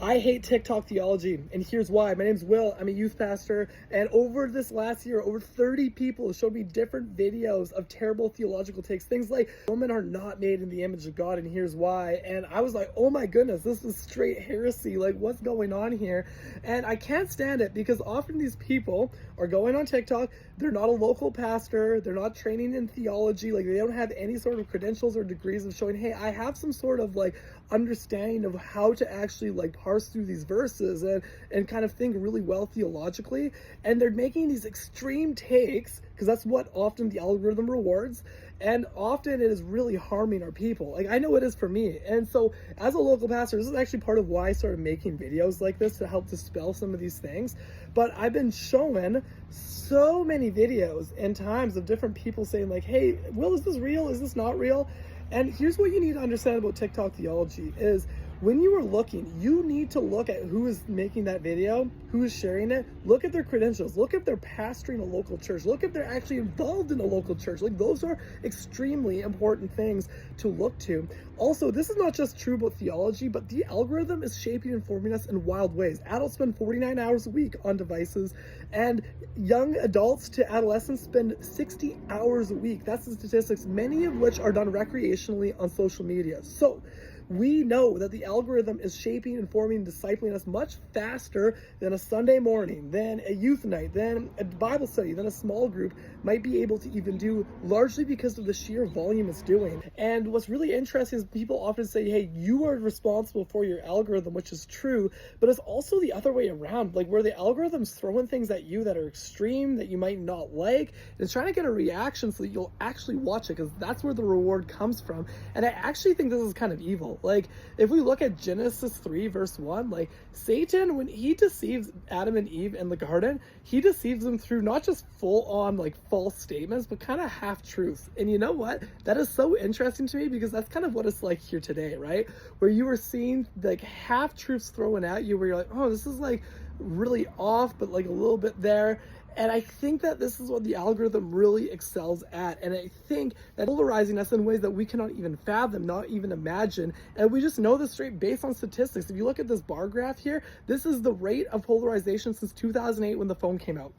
I hate TikTok theology, and here's why. My name's Will. I'm a youth pastor, and over this last year, over 30 people showed me different videos of terrible theological takes. Things like, women are not made in the image of God, and here's why. And I was like, oh my goodness, this is straight heresy. Like, what's going on here? And I can't stand it because often these people are going on TikTok. They're not a local pastor. They're not training in theology. Like, they don't have any sort of credentials or degrees of showing, hey, I have some sort of like understanding of how to actually like parse through these verses and kind of think really well theologically. And they're making these extreme takes because that's what often the algorithm rewards, and often it is really harming our people. Like, I know it is for me. And so as a local pastor, this is actually part of why I started making videos like this, to help dispel some of these things. But I've been showing so many videos and times of different people saying like, hey, Will, is this real? Is this not real? And here's what you need to understand about TikTok theology is, when you are looking, you need to look at who is making that video, who is sharing it. Look at their credentials. Look if they're pastoring a local church. Look if they're actually involved in a local church. Like, those are extremely important things to look to. Also, this is not just true about theology, but the algorithm is shaping and forming us in wild ways. Adults spend 49 hours a week on devices, and young adults to adolescents spend 60 hours a week. That's the statistics, many of which are done recreationally on social media. So we know that the algorithm is shaping and forming and discipling us much faster than a Sunday morning, than a youth night, than a Bible study, than a small group might be able to even do, largely because of the sheer volume it's doing. And what's really interesting is people often say, hey, you are responsible for your algorithm, which is true, but it's also the other way around, like where the algorithm's throwing things at you that are extreme, that you might not like, and it's trying to get a reaction so that you'll actually watch it, because that's where the reward comes from. And I actually think this is kind of evil. Like, if we look at Genesis 3 verse 1, like Satan, when he deceives Adam and Eve in the garden, he deceives them through not just full on like false statements, but kind of half truths. And you know what? That is so interesting to me, because that's kind of what it's like here today, right? Where you are seeing like half truths thrown at you, where you're like, oh, this is like really off, but like a little bit there. And I think that this is what the algorithm really excels at. And I think that polarizing us in ways that we cannot even fathom, not even imagine. And we just know this straight based on statistics. If you look at this bar graph here, this is the rate of polarization since 2008 when the phone came out.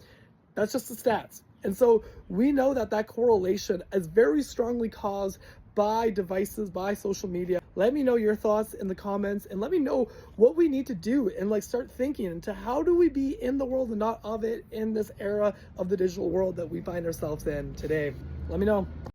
That's just the stats. And so we know that that correlation is very strongly caused by devices, by social media. Let me know your thoughts in the comments, and let me know what we need to do, and like start thinking into how do we be in the world and not of it in this era of the digital world that we find ourselves in today. Let me know.